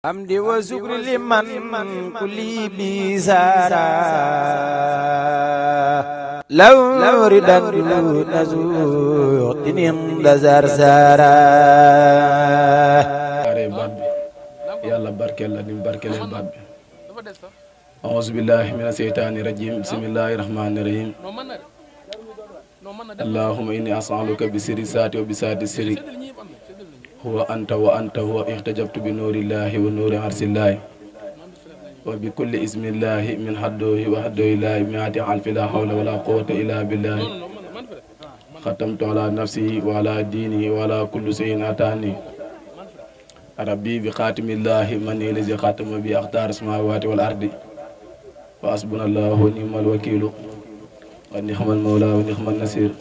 hamdi wa shukri liman kulli bizara law ridan nazuqtinin dazar zara are babbi yalla barkel la nim barkele babbi a'udhu billahi minash shaitani rajim bismillahir rahmanir rahim allahumma inni as'aluka bi sirri saati wa bi saati sirri huwa anta wa anta huwa ihtajabtu bi nurillahi wa nuri arsillahi wa bi kulli ismillahi min hadduhi wa hadduillahi mi'ati alfi la hawla wa la quwwata illa billahi khatamtu ala nafsi wa ala dini wa ala kulli shay'in atani rabbi bi khatimillahi man ilazi khatama bi akhtar samawati wal ardi wa hasbunallahu wa ni'mal wakilu wa ni'mal mawla wa ni'mal nasir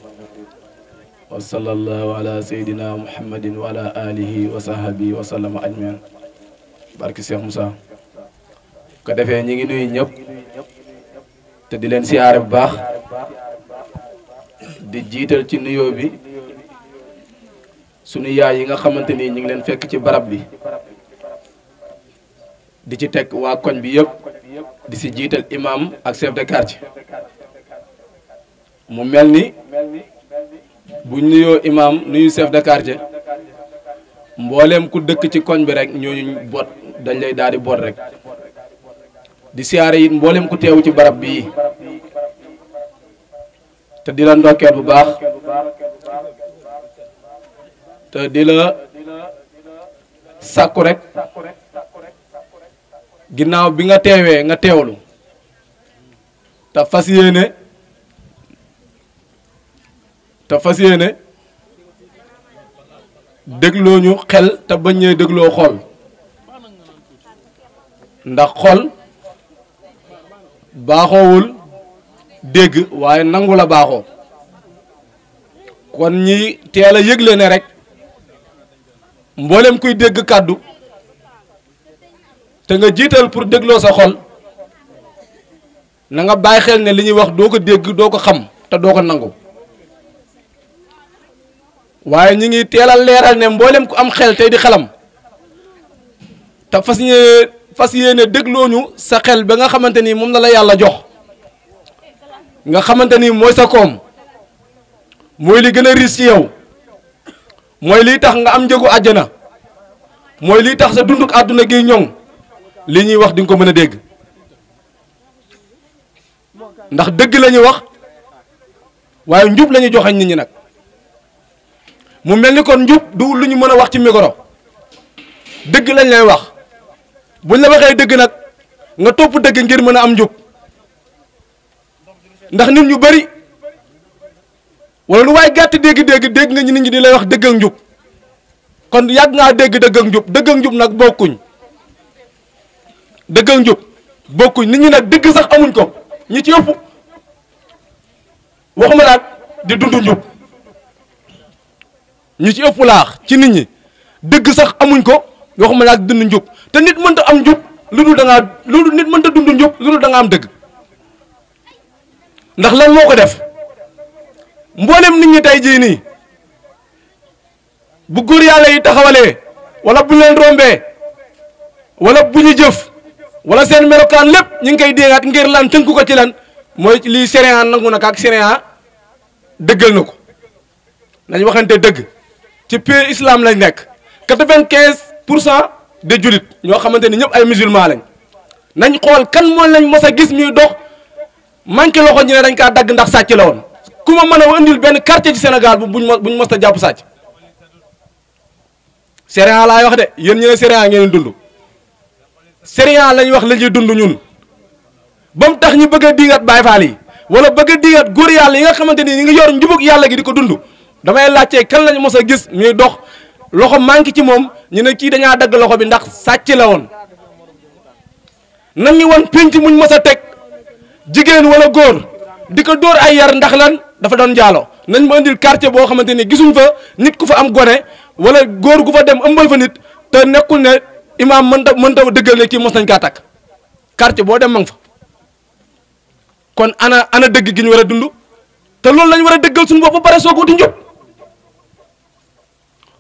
wa sallallahu ala sayyidina muhammadin wa ala alihi wa sahbihi wa sallama ajmain barki Cheikh Moussa ko defee ñi ngi nuyu ñëpp te di leen siyaare bu baax di jiital ci nuyoo bi sunu yaay yi nga xamante ni ñu ngi leen fekk ci barab bi di ci teg waa koñ bi yëpp di si jiital imam ak chef de quartier mu mel ni bu nuyoo imam nuyu chef de quartier mbooleem ku dëkk ci koñ bi rek ñooñu bot dañ lay daal di bot rek di siyaare it mbooleem ku teewu ci barab bii te di la ndokkeel bu baax te di la sàkku rek ginnaaw bi nga teewee nga teewlu te fas yéene dégloo ñu xel te bañee dégloo xol ndax xol baaxoowul dégg waaye nangu la baaxoo kon ñi teel a yëgle ne rek mboolem kuy dégg kàddu te nga jiital pour dégloo sa xol na nga bàyyi xel ne li ñuy wax doo ko dégg doo ko xam te doo ko nangu waaye ñi ngi teel a leeral ne mboolem ku am xel tey di xelam te fas yéene dégloo ñu sa xel ba nga xamante ni moom la yàlla jox nga xamante ni mooy sa koom mooy li gën a riis ci yow mooy liy tax nga am njëgu àjjana mooy liy tax sa dunduk àdduna gi ñoŋ li ñuy wax di nga ko mën a dégg ndax dëgg la ñuy wax waaye njub la ñuy joxañ nit ñi nag mu mel ni kon njub du lu ñu mën a wax ci micro dëgg lañ lay wax buñ la waxee dëgg nag nga topp dëgg ngir mën a am njub ndax nit ñu bari wala lu waay gàtt dégg nga nit ñi di lay wax dëgg ak njub kon yàgg ngaa dégg dëgg ak njub nag bokkuñ dëgg ak njub bokkuñ nit ñi nag dëgg sax amuñ ko ñi ci ëpp waxuma laat di dund njub ñu ci ëpp laax ci nit ñi dëgg sax amuñ ko waxuma laat dund njub te nit mënta am njub nit mënta dund njub lu dul da nga am dëgg ndax lan moo ko def mboolem nit ñi tey jii nii bu góor yàlla yi taxawalee wala bu leen rombee wala bu ñu jëf wala seen melokaan lépp ñu ngi koy déngaat ngir lan tënku ko ci lan mooy lii séréan nangu na ko ak séréan dëggal na ko nañ waxante dëgg ci pays islam lañ nekk 95% de jullit ñoo xamante ni ñëpp ay musulman lañ nañ xool kan moo lañ mos a gis muy dox manqué loxo ñu ne dañ kaa dagg ndax sàcc la woon ku ma mën a indil benn quartier ci Sénégal buñ mos a jàpp sàcc séréan laay wax de yéen ñu ne séréan ngeen dund séréan lañ wax la ñuy dund ñun ba mu tax ñu bëgg a diingat Baay Faal yi wala bëgg a diingat góor yàlla yi nga xamante ni ñu ngi yor njubug yàlla gi di ko dund damay laajte kan lañu mos a gis muy dox loxo manqué ci moom ñu ne kii dañaa dagg loxo bi ndax sàcc la woon nañ ñu woon pénc muñ mos a teg jigéen wala góor di ko dóor ay yar ndax lan dafa doon njaaloo nañ ma indil quartier boo xamante ni gisuñ fa nit ku fa am gone wala góor gu fa dem ëmbal fa nit te nekkul ne imaam mënta dëggal ne kii mos nañ kaa takk quartier boo dem ma nga fa kon ana dëgg gi ñu war a dund te loolu lañ war a dëggal suñu bopp ba pare soo ko uti njub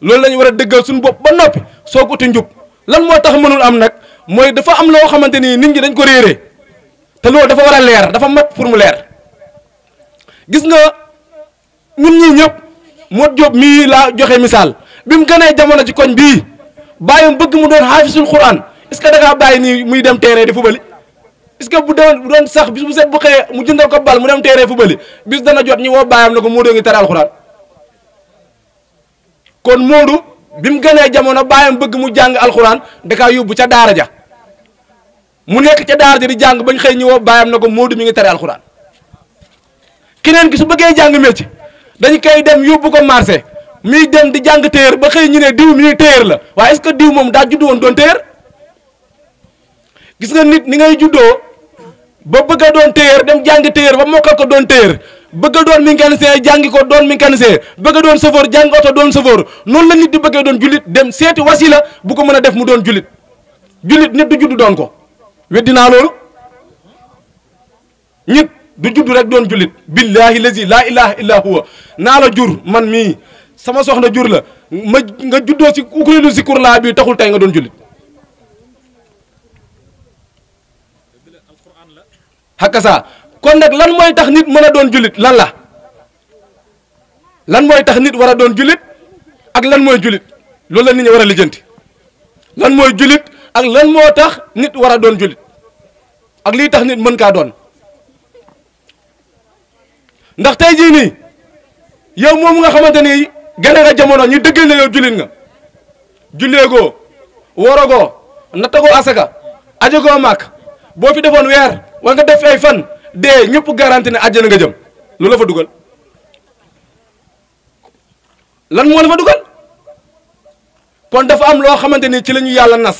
loolu la ñu war a dëggal suñu bopp ba noppi soo ko uti njub lan moo tax mënul am nag mooy dafa am loo xamante ni nit ñi dañ ko réeree te loolu dafa war a leer dafa mat pour mu leer gis nga ñun ñii ñëpp Modou Diop mii laa joxe misaal bi mu gënee jamono ci koñ bii bàyyam bëgg mu doon xaafisul Quran est-ce que da ngaa bàyyi nii muy dem terrain di fubali est-ce que bu doon sax bis bu set bu xëyee mu jëndal ko bal mu dem terrain fubali bis dana jot ñi woo bàyyam ne ko Modou ngi tere alxuraan kon Modou bi mu gënee jamono bàyyam bëgg mu jàng alxuraan da kaa yóbbu ca daara ja mu nekk ca daara ja di jàng bañ xëy ñi woo bàyyam ne ko Modou mi ngi tere alxuraan keneen ki su bëggee jàng métier dañu koy dem yóbbu ko marché muy dem di jàng téer ba xëy ñu ne diw mi téer la waaye est-ce que diw moom daa judd woon doon téer gis nga nit ni ngay juddoo ba bëgg a doon téer dem jàng téer ba mokkal ko doon téer bëgg a doon mécanicien jàngi ko doon mécanicien bëgg a doon chauffeur jàng oto doon chauffeur noonu la nit di bëggee doon jullit dem seeti wasila bu ko mën a def mu doon jullit jullit nit du judd doon ko weddi naa loolu nit du judd rek doon jullit billahi lazi laa ilaha illa huwa naa la jur man mii sama soxna jur la ma nga juddoo si ukuréelu si kurlaa bi taxul tey nga doon jullit hakasa kon nag lan mooy tax nit mën a doon jullit lan la lan mooy tax nit war a doon jullit ak lan mooy jullit loolu la nit ñi war a lijjanti lan mooy jullit ak lan moo tax nit war a doon jullit ak lii tax nit mën kaa doon ndax tey jii nii yow moom nga xamante ni gane nga jamono ñu dëggal ne yow jullit nga julleegoo worogoo nattagoo asaka ajagoo màkk boo fi defoon weer wala nga def ay fan dee ñëpp garanti ne àjjana nga jëm lu la fa dugal lan moo la fa dugal kon dafa am loo xamante ni ci la ñu yàlla nas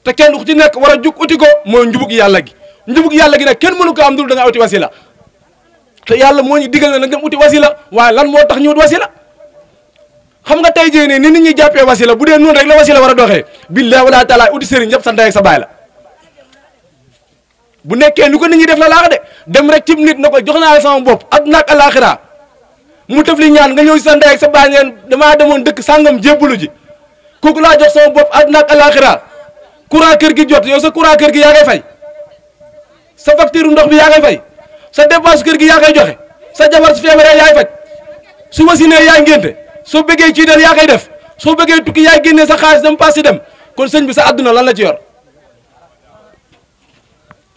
te kenn ku ci nekk war a jug uti ko mooy njubug yàlla gi njubug yàlla gi nag kenn mënu ko am dul da nga uti wasila te yàlla moo ñu digal ne nag dem uti wasila waaye lan moo tax ñu ut wasila xam nga tey jii nii ni nit ñi jàppee wasila bu dee noonu rek la wasila war a doxee billahi wala taala uti sëriñ ñëpp sa ndey ak sa baay la bu nekkee lu ko nit ñi def la laax de dem rek cib nit na ko jox naa la sama bopp adduna ak alaxira mu tëf li ñaan nga ñëw si sa ndey ak sa baay ngeen damaa demoon dëkk sàngam jébbalu ji kooku laa jox sama bopp adduna ak alaxira courant kër gi jot yow sa courant kër gi yaa ngay fay sa facture ndox bi yaa ngay fay sa dépense kër gi yaa koy joxe sa jabar su feebaree yaay faj su wasinee yaay ngénte soo bëggee ci del yaa koy def soo bëggee tukki yaay génnee sa xaalis dem pass dem kon sëñ bi sa adduna lan la ci yor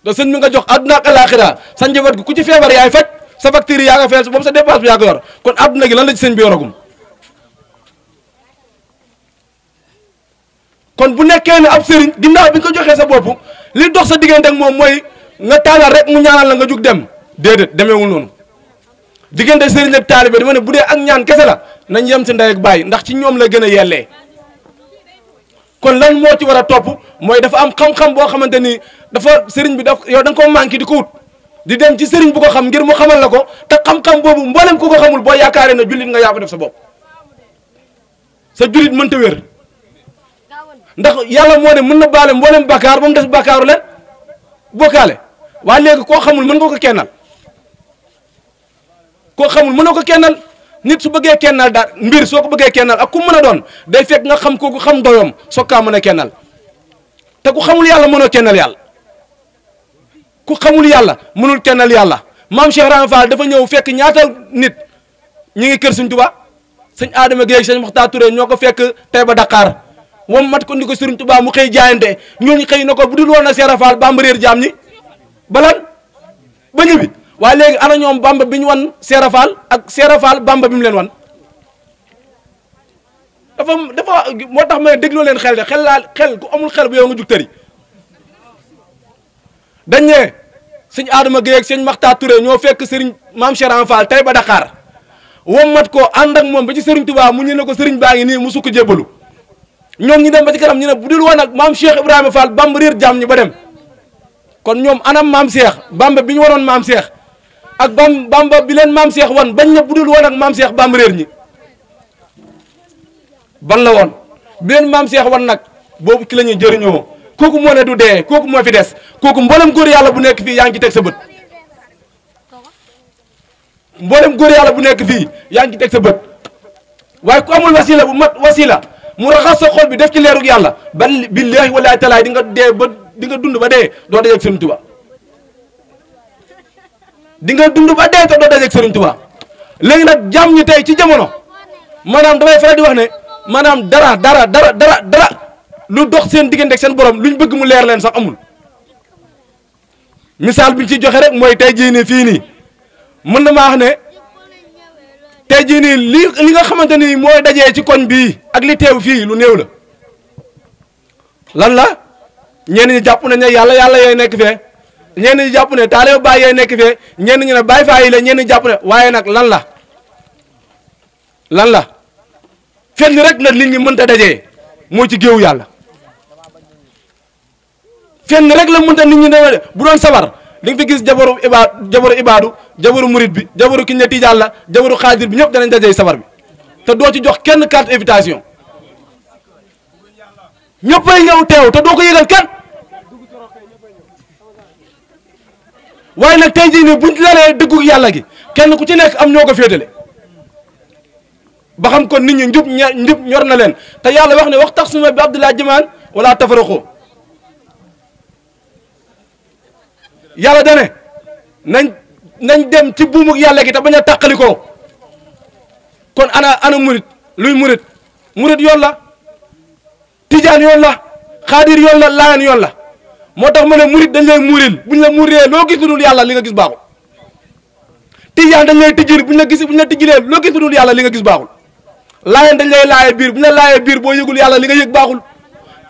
te sëñ bi nga jox adduna ak alaxira sa njaboot gi ku ci feebar yaay faj sa facture yaa nga fayal boobu sa dépense bi yaa ko yor kon adduna gi lan la ci sëñ bi yoragum kon bu nekkee ne ab sëriñ ginnaaw bi nga ko joxee sa bopp li dox sa diggante ak moom mooy nga taalal rek mu ñaanal la nga jug dem déedéet demeewul noonu diggante sëriñ ak taalibe dama ne bu dee ak ñaan kese la nañ yem si ndey ak bàyyi ndax ci ñoom la gën a yellee kon lan moo ci war a topp mooy dafa am xam-xam boo xamante ni dafa sëriñ bi daf yow da nga ko manqué di ko wut di dem ci sëriñ bu ko xam ngir mu xamal la ko te xam-xam boobu mboolem ku ko xamul boo yaakaaree na jullit nga yaa ko def sa bopp sa jullit mënta wér ndax yàlla moo ne mën na baale mboolem bàkkaar ba mu des bàkkaaru leen bokkaale waaye léegi koo xamul mën nga ko kennal koo xamul mënoo ko kennal nit su bëggee kennal daal mbir soo ko bëggee kennal ak ku mën a doon day fekk nga xam kooku xam doyoom soog kaa mën a kennal te ku xamul yàlla mënoo kennal yàlla ku xamul yàlla mënul kennal yàlla maam Cheikh Rahane Fall dafa ñëw fekk ñaata nit ñi ngi kër Sëñ Tuubaa sëñ Adama Gueye sëñ Mokhtar Touré ñoo ko fekk tey ba Dakar wam mat ko ndi ko Sëriñ Tuubaa mu xëy jaayante ñooñu xëy na ko bu dul woon na Cheikh Rahane Fall Bamba réer jaam ñi balan ba ñibbi waaye léegi ana ñoom Bamba bi ñu wan Cheikh Rahane Fall ak Cheikh Rahane Fall Bamba bi mu leen wan dafa moo tax ma ne dégloo leen xel de xel ku amul xel bu yow nga jug tëri dañ ne sëñ Adama Gueye ak sëñ Mokhtar Touré ñoo fekk sëriñ maam Cheikh Rahane Fall tey ba Dakar wam mat ko ànd ak moom ba ci Sëriñ Tuubaa mu ñu ne ko sëriñ baa ngi nii mu sukk jébbalu ñoom ñu dem ba ci kanam ñu ne bu dul woon ak maam Cheikh Ibrahima Fall Bamba réer jàmm ñi ba dem kon ñoom anam maam Cheikh Bamba bi ñu waroon maam Cheikh ak Bamba bi leen maam Cheikh wan bañ ne bu dul woon ak maam Cheikh Bamba réer ñi ban la woon bi leen maam Cheikh wan nag boobu ki la ñuy jëriñoo kooku moo ne du dee kooku moo fi des kooku mboolem góor yàlla bu nekk fii yaa ngi ci teg sa bët mboolem góor yàlla bu nekk fii yaa ngi ci teg sa bët waaye ku amul wasila bu mat wasila mu raxas sa xol bi def ci leerug yàlla ba billahi wala talaay di nga dee ba di nga dund ba dee doo dajeeg Serigne Touba di nga dund ba dee te doo dajeeg Serigne Touba léegi nag jàmm ñi tey ci jamono maanaam damay faral di wax ne maanaam dara lu dox seen diggante ak seen borom luñ bëgg mu leer leen sax amul misaal bi ñu ciy joxe rek mooy tey jii nii fii nii mën na maa wax ne tey jii nii li nga xamante ni mooy dajee ci koñ bii ak li teew fii lu néew la lan la ñenn ñi jàpp nañ ne yàlla yooyu nekk fee ñenn ñi jàpp ne taalibe Baay yooyu nekk fee ñenn ñi ne Baay Faal yi la ñenn ñi jàpp ne waaye nag lan la fenn rek la nit ñi mënta dajee moo ci géewu yàlla fenn rek la mënta nit ñi dajee bu doon sabar di nga fi gis jabaru ibaadu jabaru murit bi jabaru ki ne tijaan la jabaru xaadir bi ñëpp danañ dajee sabar bi te doo ci jox kenn carte invitation ñëppay ñëw teew te doo ko yëgal kenn waaye nag tey jii nii buñ lalee dëggu yàlla gi kenn ku ci nekk am ñoo ko féetale ba xam kon nit ñi njub ñor na leen te yàlla wax ne wax tax suma bi abdullah jamaan wala tafaraqoo yàlla dane nañ dem ci buumug yàlla gi te bañ a tàqalikoo kon ana murit luy murit yoon la tijaan yoon la xaadir yoon la laayeen yoon la moo tax ma ne murit dañ lay muuril buñ la muuree loo gis lu dul yàlla li nga gis baaxul tijaan dañ lay tijjil buñ la tijjilee loo gis lu dul yàlla li nga gis baaxul laayeen dañ lay laaye biir buñ la laayee biir boo yëgul yàlla li nga yëg baaxul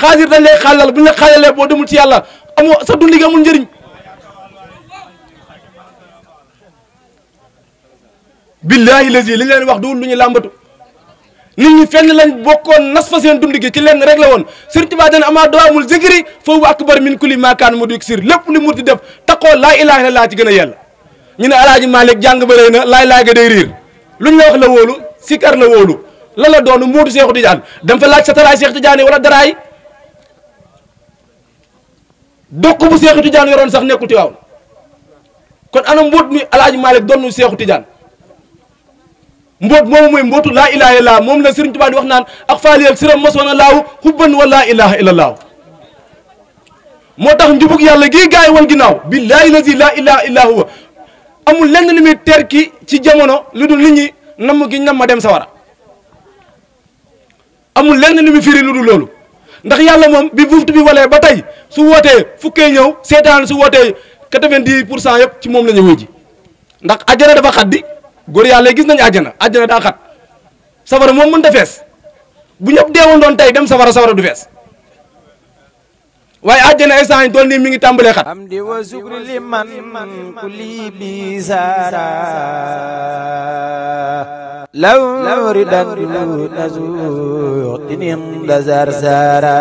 xaadir dañ lay xàllal buñ la xàllalee boo demul ci yàlla amoo sa dund gi amul njëriñ billahi lazi li leen wax duwul lu ñu làmbatu nit ñi fenn lañ bokkoon nas fa seen dund gi ci lenn rek la woon Sëriñ Tuubaa dana amaa doamul zikri foofu akbar min kulli maakaan mu dik sir lépp li murti def taqoo laa ilaaha illallaah ci gën a yàlla ñu ne alaaji Malick jàng ba rëy na laay ga day riir luñ la wax la wóolu sikar la wóolu la la doonu muutu Seexu Tijaan dem fa laaj sa taraay Seexu Tijaan wala daraay dokk bu Seexu Tijaan yoroon sax nekkul ci waaw kon ana mbóot mi alaaji Malick doonu Seexu Tijaan mboot moomu mooy mbootu laa ilaha illallah moom la Sëriñ Tuubaa di wax naan ak faaliyel siram mosoon a laaw xubban wa laa ilaha illallah moo tax njubug yàlla gii gars yi wan ginnaaw billahi lazi laa ilaha illa huwa amul lenn li muy terki ci jamono lu dul nit ñi namm gi nam ma dem sawara amul lenn li muy firi lu dul loolu ndax yàlla moom bi buftu bi walee ba tey su wootee fukkee ñëw seetaan su wootee 90% yëpp ci moom la ñu wuy ji ndax ajjana dafa xaddi góor yàlla gis nañu àjjana daa xat safara moom mën ta fees bu ñëpp deewoon doon tey dem safara du fees waaye àjjana instant yi toll nii mi ngi tàmbalee xat am di wa sukri liman kulli bi sara law ridan du nazu tinin da zar sara